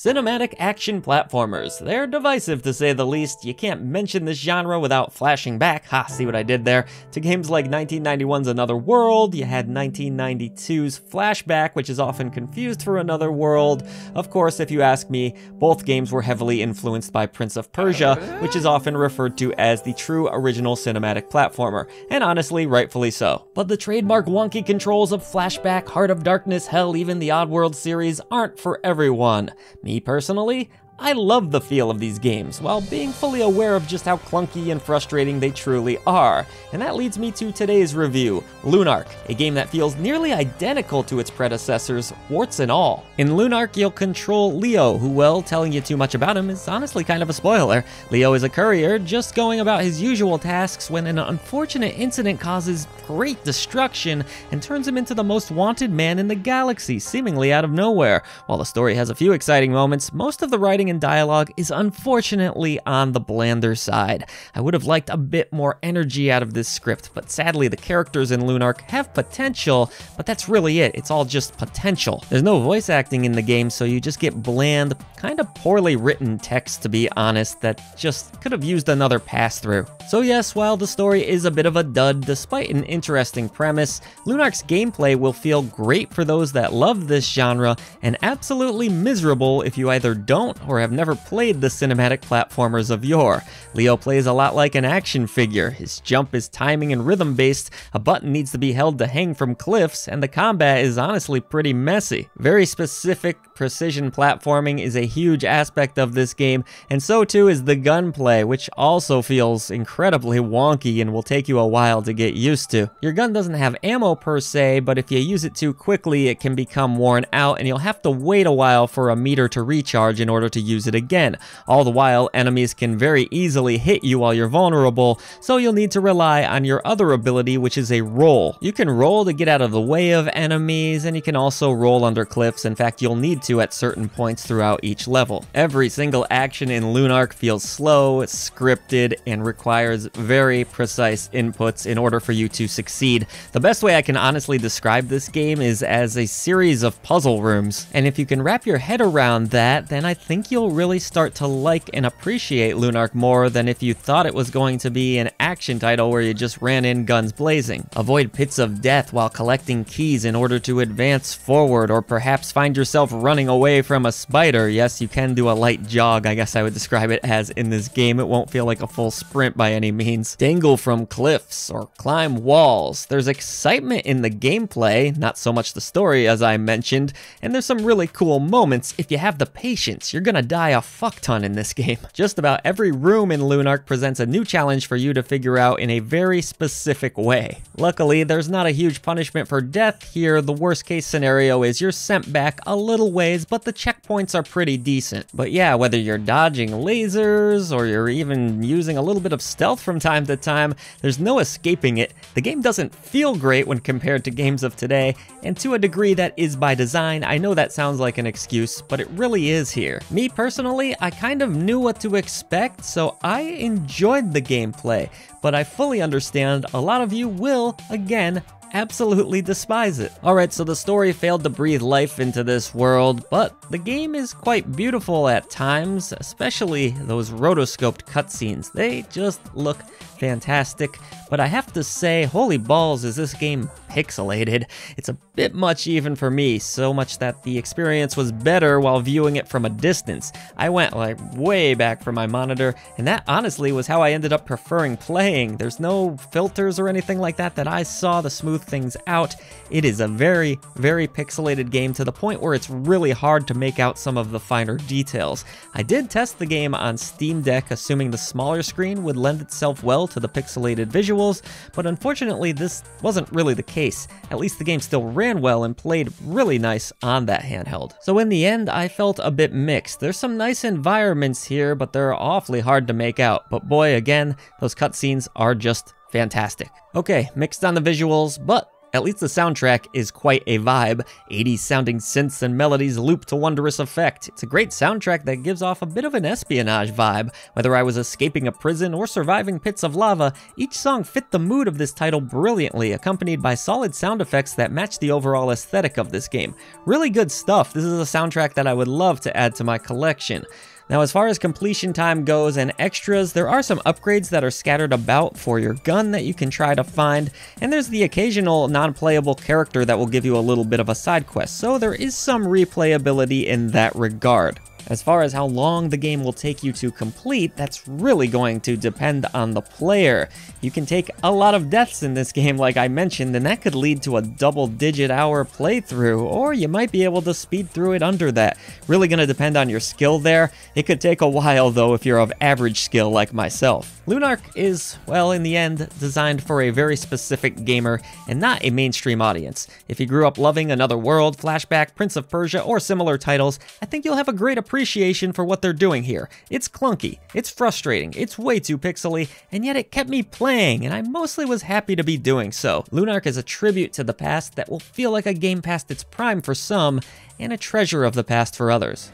Cinematic action platformers. They're divisive to say the least. You can't mention this genre without flashing back, see what I did there, to games like 1991's Another World. You had 1992's Flashback, which is often confused for Another World. Of course, if you ask me, both games were heavily influenced by Prince of Persia, which is often referred to as the true original cinematic platformer, and honestly, rightfully so. But the trademark wonky controls of Flashback, Heart of Darkness, hell, even the Oddworld series aren't for everyone. Me personally, I love the feel of these games, while being fully aware of just how clunky and frustrating they truly are. And that leads me to today's review, Lunarc, a game that feels nearly identical to its predecessors, warts and all. In Lunarc, you'll control Leo, who, well, telling you too much about him is honestly kind of a spoiler. Leo is a courier, just going about his usual tasks when an unfortunate incident causes great destruction and turns him into the most wanted man in the galaxy, seemingly out of nowhere. While the story has a few exciting moments, most of the writing and dialogue is unfortunately on the blander side. I would have liked a bit more energy out of this script, but sadly the characters in Lunarc have potential, but that's really it. It's all just potential. There's no voice acting in the game, so you just get bland, kind of poorly written text, to be honest, that just could have used another pass-through. So yes, while the story is a bit of a dud, despite an interesting premise, Lunarc's gameplay will feel great for those that love this genre, and absolutely miserable if you either don't or have never played the cinematic platformers of yore. Leo plays a lot like an action figure. His jump is timing and rhythm based, a button needs to be held to hang from cliffs, and the combat is honestly pretty messy. Very specific precision platforming is a huge aspect of this game, and so too is the gunplay, which also feels incredibly wonky and will take you a while to get used to. Your gun doesn't have ammo per se, but if you use it too quickly, it can become worn out, and you'll have to wait a while for a meter to recharge in order to use it again. All the while, enemies can very easily hit you while you're vulnerable, so you'll need to rely on your other ability, which is a roll. You can roll to get out of the way of enemies, and you can also roll under cliffs. In fact, you'll need to at certain points throughout each level. Every single action in Lunarc feels slow, scripted, and requires very precise inputs in order for you to succeed. The best way I can honestly describe this game is as a series of puzzle rooms, and if you can wrap your head around that, then I think you'll really start to like and appreciate Lunarc more than if you thought it was going to be an action title where you just ran in guns blazing. Avoid pits of death while collecting keys in order to advance forward, or perhaps find yourself running away from a spider. Yes, you can do a light jog, I guess I would describe it as in this game. It won't feel like a full sprint by any means. Dangle from cliffs or climb walls. There's excitement in the gameplay, not so much the story as I mentioned, and there's some really cool moments. If you have the patience, you're gonna die a fuck ton in this game. Just about every room in Lunarc presents a new challenge for you to figure out in a very specific way. Luckily, there's not a huge punishment for death here. The worst case scenario is you're sent back a little ways, but the checkpoints are pretty decent. But yeah, whether you're dodging lasers or you're even using a little bit of stealth from time to time, there's no escaping it. The game doesn't feel great when compared to games of today, and to a degree that is by design. I know that sounds like an excuse, but it really is here. Me personally, I kind of knew what to expect, so I enjoyed the gameplay, but I fully understand a lot of you will, again, absolutely despise it. Alright, so the story failed to breathe life into this world, but the game is quite beautiful at times, especially those rotoscoped cutscenes. They just look fantastic, but I have to say, holy balls, is this game pixelated. It's a bit much even for me, so much that the experience was better while viewing it from a distance. I went like way back from my monitor, and that honestly was how I ended up preferring playing. There's no filters or anything like that I saw to smooth things out. It is a very, very pixelated game to the point where it's really hard to make out some of the finer details. I did test the game on Steam Deck, assuming the smaller screen would lend itself well to the pixelated visuals, but unfortunately this wasn't really the case. At least the game still ran well and played really nice on that handheld. So in the end, I felt a bit mixed. There's some nice environments here, but they're awfully hard to make out. But boy, again, those cutscenes are just fantastic. Okay, mixed on the visuals, but At least the soundtrack is quite a vibe. 80s sounding synths and melodies loop to wondrous effect. It's a great soundtrack that gives off a bit of an espionage vibe. Whether I was escaping a prison or surviving pits of lava, each song fit the mood of this title brilliantly, accompanied by solid sound effects that match the overall aesthetic of this game. Really good stuff. This is a soundtrack that I would love to add to my collection. Now, as far as completion time goes and extras, there are some upgrades that are scattered about for your gun that you can try to find, and there's the occasional non-playable character that will give you a little bit of a side quest, so there is some replayability in that regard. As far as how long the game will take you to complete, that's really going to depend on the player. You can take a lot of deaths in this game, like I mentioned, and that could lead to a double-digit hour playthrough, or you might be able to speed through it under that. Really gonna depend on your skill there. It could take a while, though, if you're of average skill like myself. Lunarc is, well, in the end, designed for a very specific gamer and not a mainstream audience. If you grew up loving Another World, Flashback, Prince of Persia, or similar titles, I think you'll have a great appreciation for what they're doing here. It's clunky, it's frustrating, it's way too pixely, and yet it kept me playing, and I mostly was happy to be doing so. Lunarc is a tribute to the past that will feel like a game past its prime for some, and a treasure of the past for others.